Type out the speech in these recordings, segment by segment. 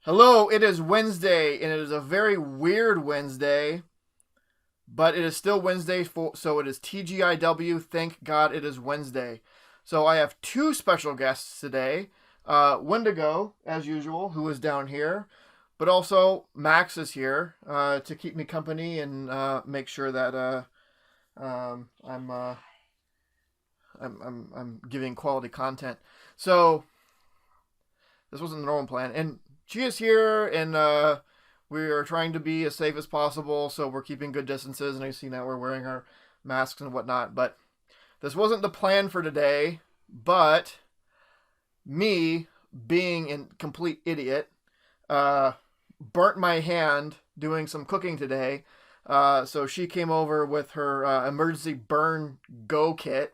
Hello, it is Wednesday, and it is a very weird Wednesday, but it is still Wednesday, so it is TGIW. Thank God it is Wednesday. So I have two special guests today. Wendigo, as usual, who is down here, but also Max is here to keep me company and make sure that I'm giving quality content. So this wasn't the normal plan, and she is here, and we are trying to be as safe as possible, so we're keeping good distances, and I see now we're wearing our masks and whatnot, but this wasn't the plan for today, but me, being a complete idiot, burnt my hand doing some cooking today, so she came over with her emergency burn go kit,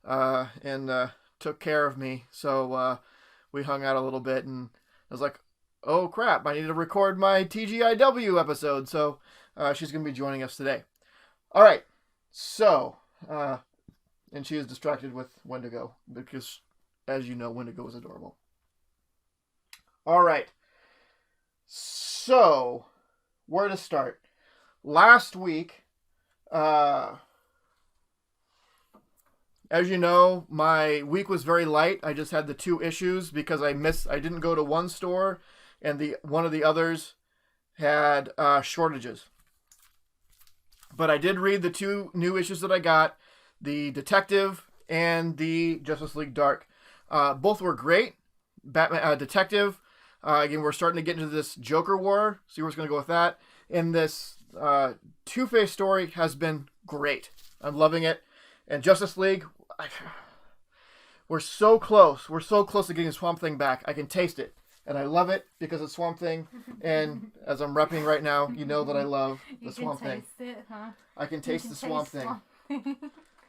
and took care of me, so we hung out a little bit, and I was like, oh crap, I need to record my TGIW episode, so she's going to be joining us today. Alright, so, and she is distracted with Wendigo, because, as you know, Wendigo is adorable. Alright, so, where to start? Last week, as you know, my week was very light. I just had the two issues because I didn't go to one store, and one of the others had shortages. But I did read the two new issues that I got, the Detective and the Justice League Dark. Both were great. Batman Detective, again, we're starting to get into this Joker war. See where it's going to go with that. And this Two-Face story has been great. I'm loving it. And Justice League, we're so close. We're so close to getting Swamp Thing back. I can taste it. And I love it because it's Swamp Thing. And as I'm repping right now, you know that I love the Swamp Thing. You can taste it, huh? I can taste the Swamp Thing.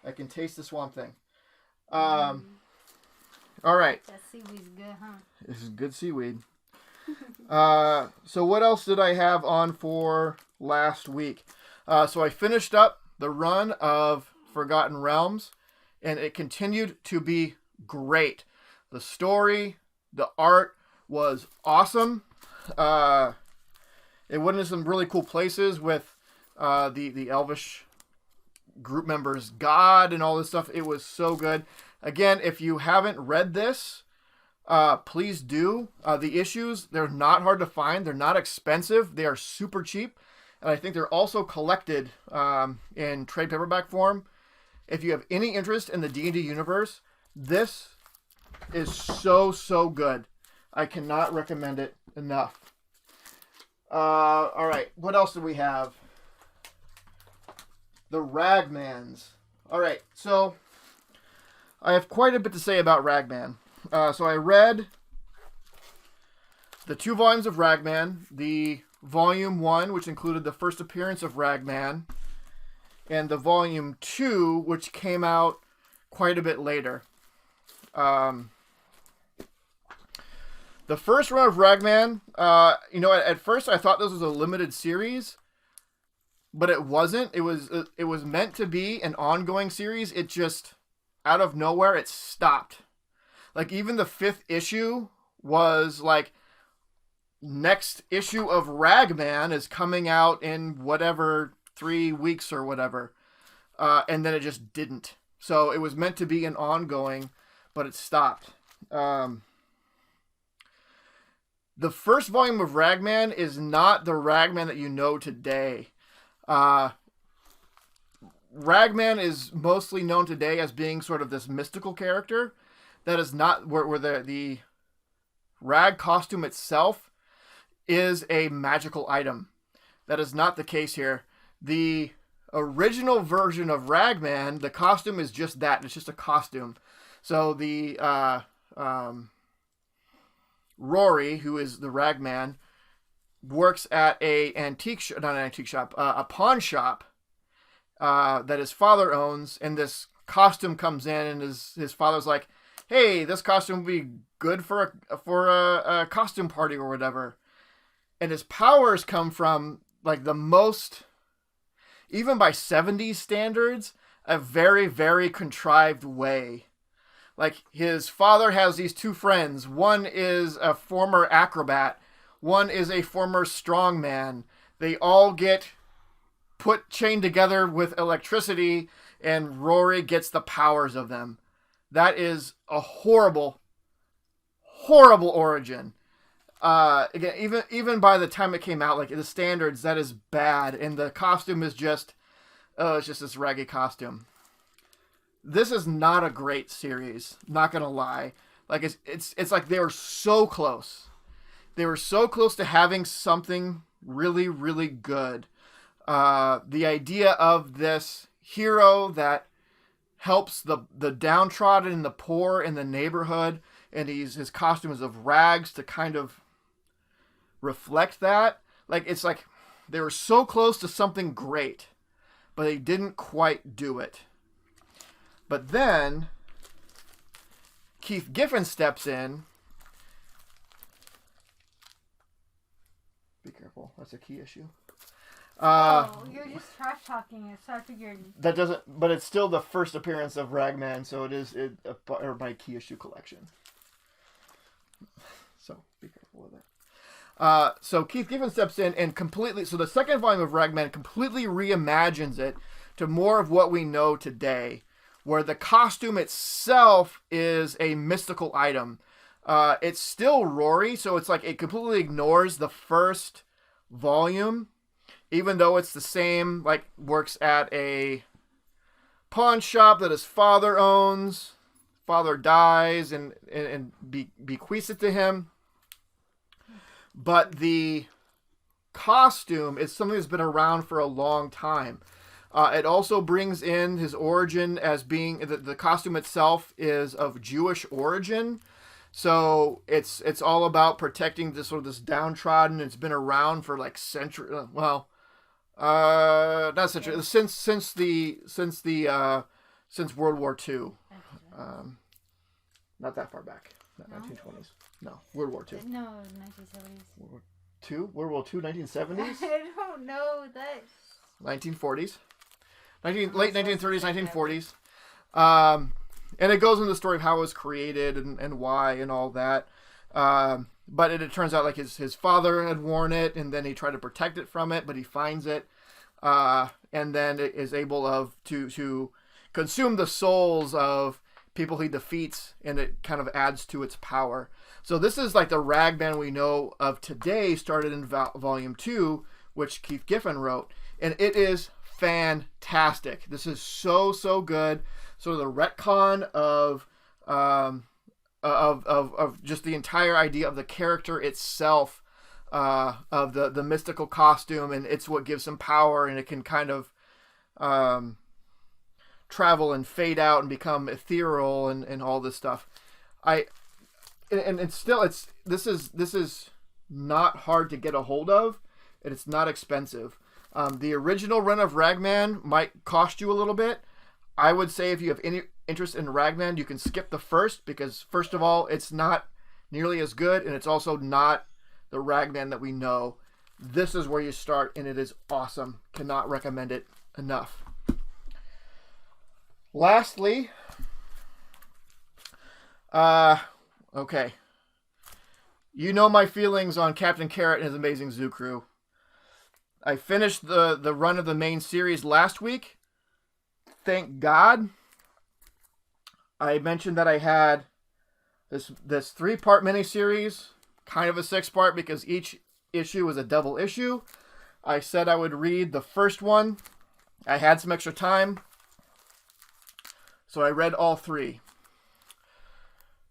I can taste the Swamp Thing. All right. That seaweed's good, huh? This is good seaweed. So what else did I have on for last week? So I finished up the run of Forgotten Realms, and it continued to be great. The story, the art was awesome. It went into some really cool places with the Elvish group members, God, and all this stuff. It was so good. Again, if you haven't read this, please do. The issues, they're not hard to find. They're not expensive. They are super cheap. And I think they're also collected in trade paperback form. If you have any interest in the D&D universe, this is so good. I cannot recommend it enough. All right, what else do we have? The Ragmans. All right, so I have quite a bit to say about Ragman. So I read the 2 volumes of Ragman, the volume 1, which included the first appearance of Ragman, and the volume 2, which came out quite a bit later. The first run of Ragman, at first I thought this was a limited series, but it wasn't. It was meant to be an ongoing series. It just, out of nowhere, it stopped. Like, even the 5th issue was like, next issue of Ragman is coming out in whatever 3 weeks or whatever, and then it just didn't. So it was meant to be an ongoing, but it stopped. The first volume of Ragman is not the Ragman that you know today. Ragman is mostly known today as being sort of this mystical character. That is not where the rag costume itself is a magical item. That is not the case here. The original version of Ragman, the costume is just that. It's just a costume. So the Rory, who is the Ragman, works at a pawn shop that his father owns, and this costume comes in, and his father's like, hey, this costume would be good for a costume party or whatever. And his powers come from, like, the most, even by 70s standards, a very, very contrived way. Like, his father has these 2 friends. One is a former acrobat. One is a former strongman. They all get chained together with electricity, and Rory gets the powers of them. That is a horrible, horrible origin. Again, even by the time it came out, like the standards, that is bad, and the costume is just, it's just this raggy costume. This is not a great series. Not gonna lie, like it's like they were so close. They were so close to having something really, really good. The idea of this hero that helps the downtrodden and the poor in the neighborhood, and his costume is of rags to kind of reflect that. Like, it's like they were so close to something great, but they didn't quite do it. But then Keith Giffen steps in. Be careful, that's a key issue. You're just trash talking it, so I figured that doesn't. But it's still the first appearance of Ragman, so it is my key issue collection. So be careful with it. So Keith Giffen steps in and completely. So the second volume of Ragman completely reimagines it to more of what we know today, where the costume itself is a mystical item. It's still Rory, so it's like it completely ignores the first volume. Even though it's the same, like, works at a pawn shop that his father owns. Father dies and bequeaths it to him. But the costume is something that's been around for a long time. It also brings in his origin as being, the costume itself is of Jewish origin. So it's all about protecting this sort of this downtrodden. It's been around for like centuries. Well, not century. Since World War II. Not that far back. Not 1920s. No, World War II. No, 1970s. World War II? World War II, 1970s? I don't know that. 1940s. Late 1930s, 1940s. And it goes into the story of how it was created and why and all that. But it turns out like his father had worn it, and then he tried to protect it from it, but he finds it. And then it is able to consume the souls of people he defeats, and it kind of adds to its power. So this is like the Ragman we know of today, started in Volume 2, which Keith Giffen wrote. And it is fantastic. This is so good. Sort of the retcon of just the entire idea of the character itself, of the mystical costume, and it's what gives him power, and it can kind of travel and fade out and become ethereal and all this stuff. This is not hard to get a hold of, and it's not expensive. The original run of Ragman might cost you a little bit. I would say if you have any interest in Ragman, you can skip the first, because first of all, it's not nearly as good, and it's also not the Ragman that we know. This is where you start, and it is awesome. Cannot recommend it enough. Lastly, okay. You know my feelings on Captain Carrot and his Amazing Zoo Crew. I finished the run of the main series last week. Thank God. I mentioned that I had this 3-part miniseries, kind of a 6-part, because each issue was a double issue. I said I would read the first one. I had some extra time, so I read all 3.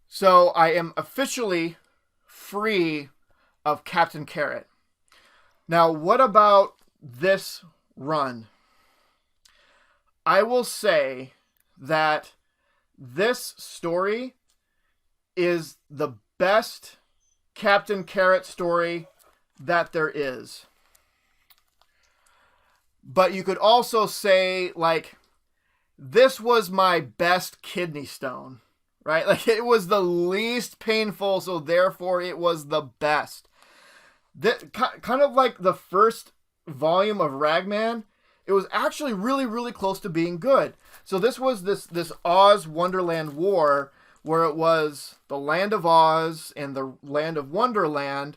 So I am officially free of Captain Carrot. Now, what about this run? I will say that this story is the best Captain Carrot story that there is. But you could also say, like, this was my best kidney stone, right? Like, it was the least painful, so therefore it was the best. Kind of like the first volume of Ragman, it was actually really, really close to being good. So this was this Oz Wonderland War, where it was the Land of Oz and the Land of Wonderland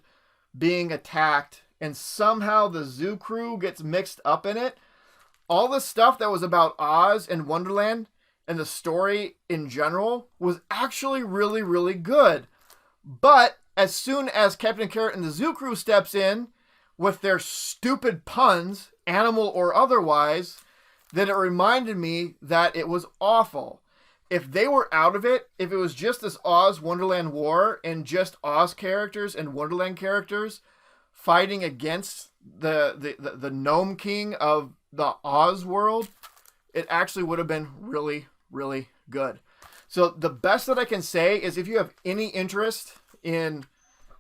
being attacked, and somehow the zoo crew gets mixed up in it. All the stuff that was about Oz and Wonderland and the story in general was actually really, really good. But as soon as Captain Carrot and the zoo crew steps in with their stupid puns, animal or otherwise, then it reminded me that it was awful. If they were out of it, if it was just this Oz Wonderland war and just Oz characters and Wonderland characters fighting against the Gnome King of the Oz world, it actually would have been really, really good. So the best that I can say is if you have any interest in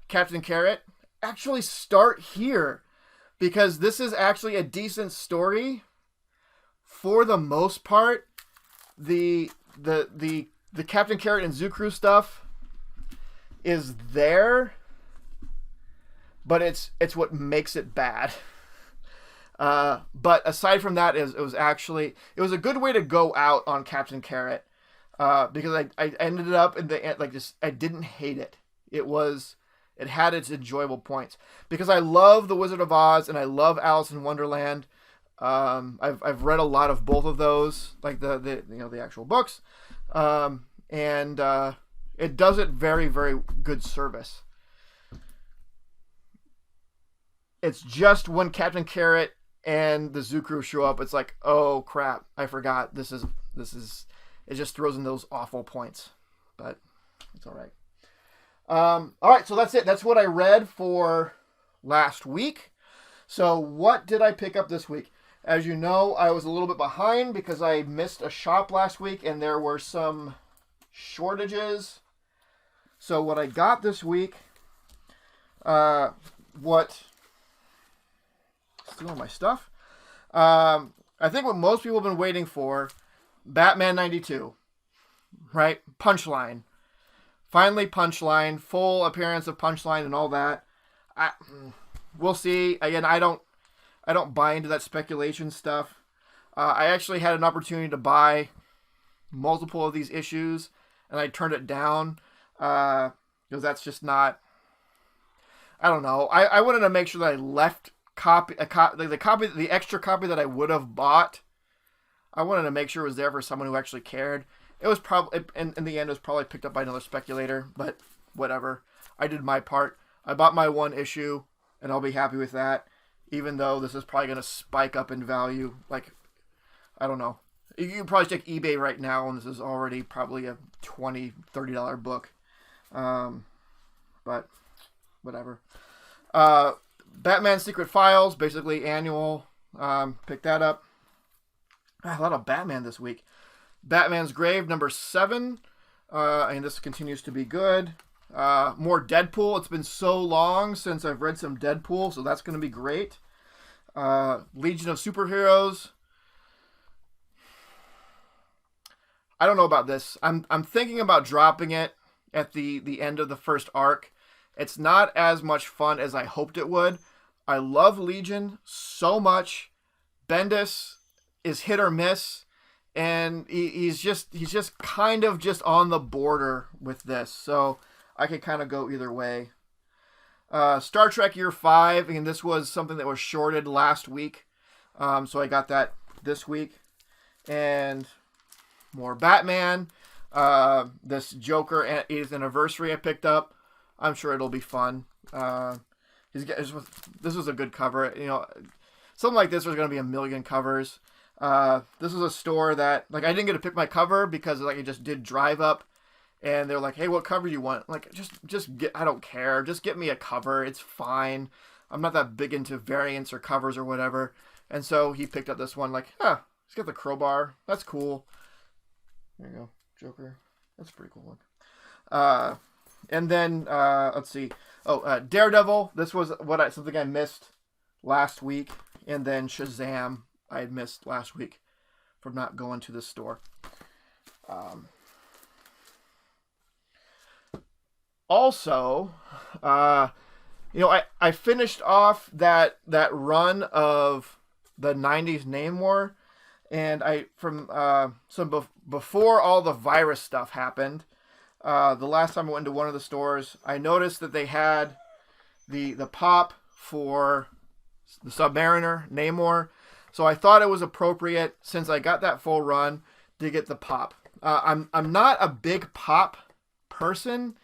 Captain Carrot, actually start here, because this is actually a decent story. For the most part, the Captain Carrot and Zoo Crew stuff is there, but it's what makes it bad. But aside from that, it was a good way to go out on Captain Carrot, because I ended up in the end, like, just, I didn't hate it. It had its enjoyable points, because I love The Wizard of Oz and I love Alice in Wonderland. I've read a lot of both of those, like the actual books, and it does it very, very good service. It's just when Captain Carrot and the Zoo Crew show up, it's like, oh crap, I forgot. This is it just throws in those awful points, but it's all right. All right, so that's it. That's what I read for last week. So what did I pick up this week? As you know, I was a little bit behind because I missed a shop last week and there were some shortages. So what I got this week, still on my stuff. I think what most people have been waiting for, Batman 92, right? Punchline. Finally, Punchline, full appearance of Punchline and all that. We'll see. Again, I don't buy into that speculation stuff. I actually had an opportunity to buy multiple of these issues, and I turned it down because that's just not. I don't know. I wanted to make sure that I left the extra copy that I would have bought. I wanted to make sure it was there for someone who actually cared. It was probably, in the end, it was probably picked up by another speculator, but whatever. I did my part. I bought my one issue, and I'll be happy with that, even though this is probably going to spike up in value. Like, I don't know. You can probably check eBay right now, and this is already probably a $20, $30 book. But whatever. Batman Secret Files, basically annual. Pick that up. A lot of Batman this week. Batman's Grave, number 7. And this continues to be good. More Deadpool. It's been so long since I've read some Deadpool, so that's going to be great. Legion of Superheroes. I don't know about this. I'm thinking about dropping it at the end of the first arc. It's not as much fun as I hoped it would. I love Legion so much. Bendis is hit or miss, and he's just kind of just on the border with this. So I could kind of go either way. Star Trek Year 5, and this was something that was shorted last week. So I got that this week. And more Batman. This Joker 8th anniversary I picked up. I'm sure it'll be fun. This was a good cover. You know, something like this was going to be a million covers. This was a store that, like, I didn't get to pick my cover because, like, I just did Drive Up, and they're like, "Hey, what cover do you want?" Like, just get. I don't care. Just get me a cover. It's fine. I'm not that big into variants or covers or whatever. And so he picked up this one. Like, he's got the crowbar. That's cool. There you go, Joker. That's a pretty cool one. And then let's see. Daredevil. This was something I missed last week, and then Shazam I had missed last week from not going to the store. Also, I finished off that run of the 90s Name War, and before all the virus stuff happened, the last time I went to one of the stores, I noticed that they had the pop for the Submariner, Namor. So I thought it was appropriate, since I got that full run, to get the pop. I'm not a big pop person.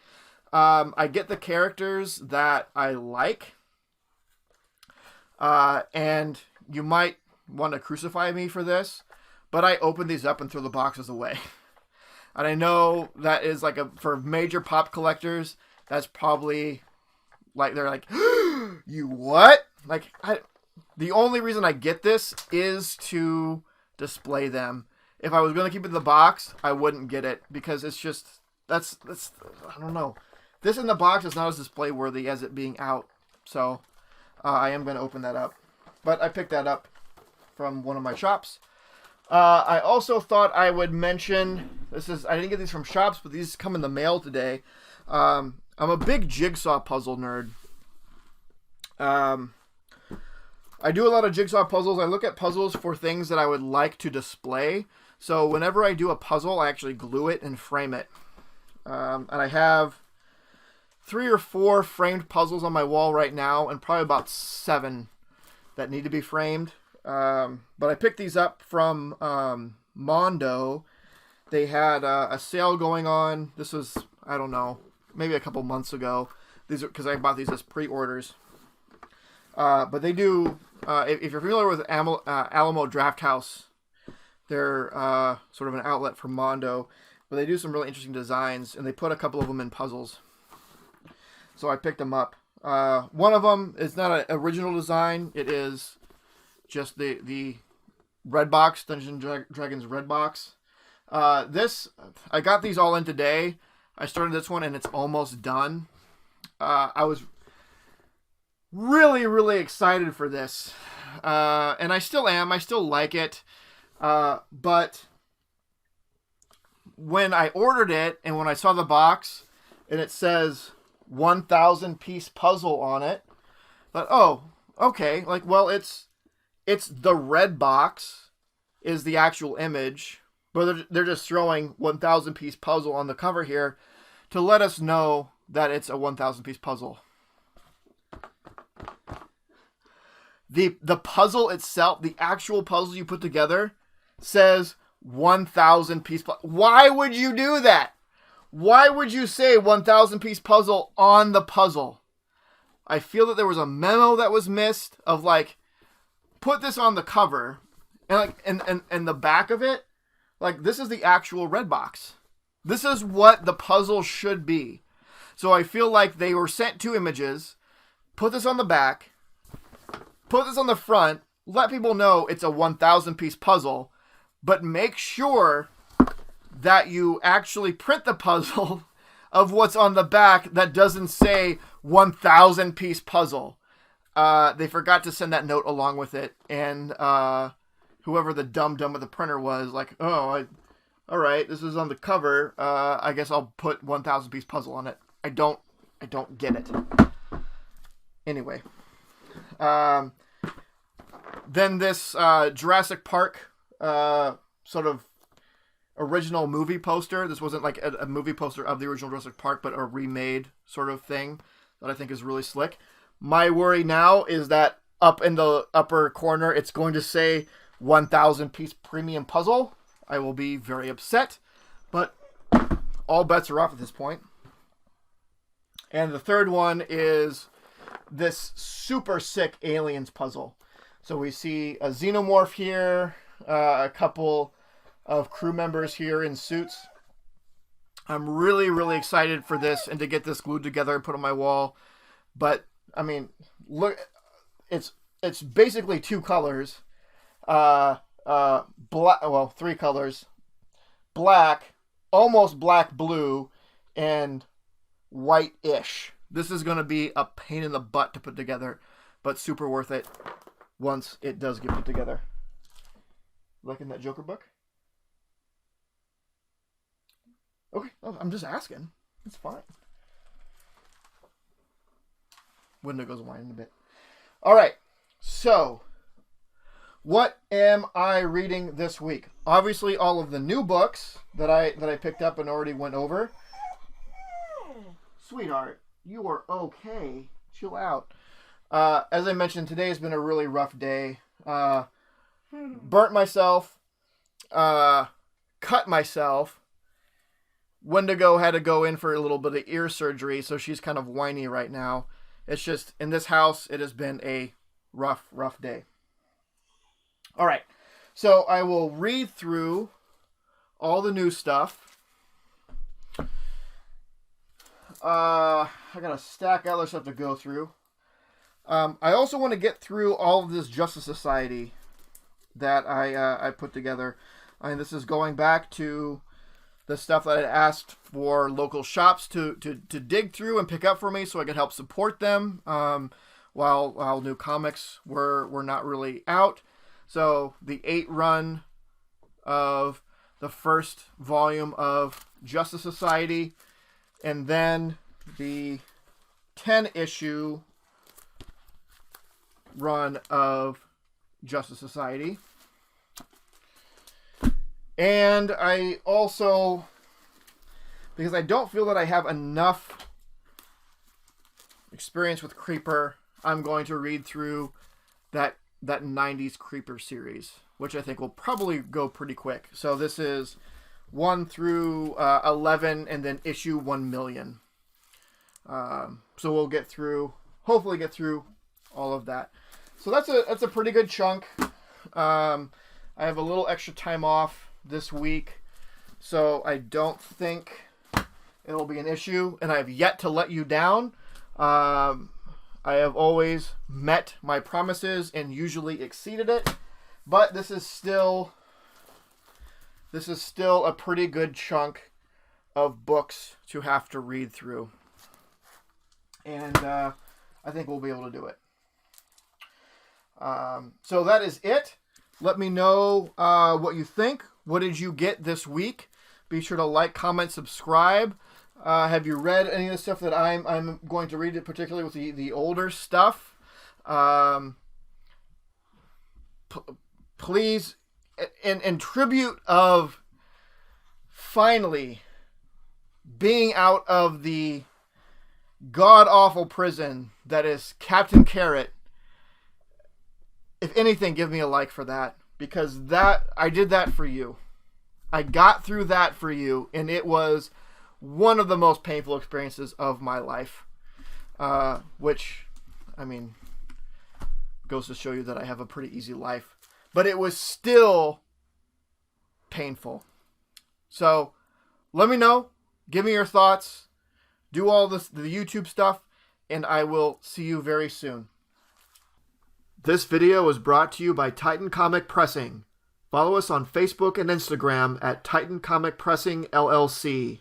I get the characters that I like. And you might want to crucify me for this, but I open these up and throw the boxes away. And I know that is like for major pop collectors, that's probably like, they're like, you what? Like, the only reason I get this is to display them. If I was going to keep it in the box, I wouldn't get it, because it's just, that's I don't know. This in the box is not as display worthy as it being out. So I am going to open that up. But I picked that up from one of my shops. I also thought I would mention, I didn't get these from shops, but these come in the mail today. I'm a big jigsaw puzzle nerd. I do a lot of jigsaw puzzles. I look at puzzles for things that I would like to display. So whenever I do a puzzle, I actually glue it and frame it. And I have 3 or 4 framed puzzles on my wall right now, and probably about 7 that need to be framed. But I picked these up from Mondo. They had a sale going on. This was, I don't know, maybe a couple months ago. These are because I bought these as pre-orders. But they do, if you're familiar with Alamo Drafthouse, they're sort of an outlet for Mondo. But they do some really interesting designs, and they put a couple of them in puzzles. So I picked them up. One of them is not an original design. It is just the red box, Dungeons & Dragons red box. I got these all in today. I started this one, and it's almost done. I was really, really excited for this. And I still am. I still like it. But when I ordered it, and when I saw the box, and it says 1,000 piece puzzle on it, I thought, oh, okay. Like, well, it's the red box is the actual image, but they're just throwing 1,000 piece puzzle on the cover here to let us know that it's a 1,000 piece puzzle. The puzzle itself, the actual puzzle you put together, says 1,000 piece puzzle. Why would you do that? Why would you say 1,000 piece puzzle on the puzzle? I feel that there was a memo that was missed of like, put this on the cover, and like, and the back of it, like, this is the actual red box. This is what the puzzle should be. So I feel like they were sent 2 images, put this on the back, put this on the front, let people know it's a 1,000 piece puzzle, but make sure that you actually print the puzzle of what's on the back that doesn't say 1,000 piece puzzle. They forgot to send that note along with it, and whoever the dumb with the printer was, like, all right, this is on the cover. I guess I'll put 1,000 piece puzzle on it. I don't get it. Anyway, then this Jurassic Park sort of original movie poster. This wasn't like a movie poster of the original Jurassic Park, but a remade sort of thing that I think is really slick. My worry now is that up in the upper corner, it's going to say 1,000 piece premium puzzle. I will be very upset, but all bets are off at this point. And the third one is this super sick aliens puzzle. So we see a xenomorph here, a couple of crew members here in suits. I'm really, really excited for this and to get this glued together and put on my wall. But I mean, look, it's basically 2 colors, black. Well, 3 colors: black, almost black blue, and white-ish. This is going to be a pain in the butt to put together, but super worth it once it does get put together. Like in that Joker book? Okay, I'm just asking. It's fine. Window goes wide in a bit. All right, so what am I reading this week? Obviously, all of the new books that I picked up and already went over. Sweetheart, you are okay. chill out. As I mentioned, today has been a really rough day. Burnt myself, cut myself. Wendigo had to go in for a little bit of ear surgery, so she's kind of whiny right now. It's just, in this house, it has been a rough day. All right, so I will read through all the new stuff. I got a stack of other stuff to go through. I also want to get through all of this Justice Society that I put together. I mean, this is going back to the stuff that I asked for local shops to dig through and pick up for me so I could help support them while new comics were not really out. So the 8 run of the first volume of Justice Society, and then the 10 issue run of Justice Society. And I also, because I don't feel that I have enough experience with Creeper, I'm going to read through that 90s Creeper series, which I think will probably go pretty quick. So this is 1 through 11, and then issue 1 million. So we'll hopefully get through all of that. So that's a pretty good chunk. I have a little extra time off this week, so I don't think it'll be an issue, and I have yet to let you down. I have always met my promises and usually exceeded it, but this is still a pretty good chunk of books to have to read through, and I think we'll be able to do it. So that is it. Let me know what you think. What did you get this week? Be sure to like, comment, subscribe. Have you read any of the stuff that I'm going to read, particularly with the older stuff? Please, in tribute of finally being out of the god-awful prison that is Captain Carrot, if anything, give me a like for that, because I did that for you. I got through that for you, and it was one of the most painful experiences of my life, which, I mean, goes to show you that I have a pretty easy life, but it was still painful. So let me know, give me your thoughts, do all the YouTube stuff, and I will see you very soon. This video was brought to you by Titan Comic Pressing. Follow us on Facebook and Instagram at Titan Comic Pressing LLC.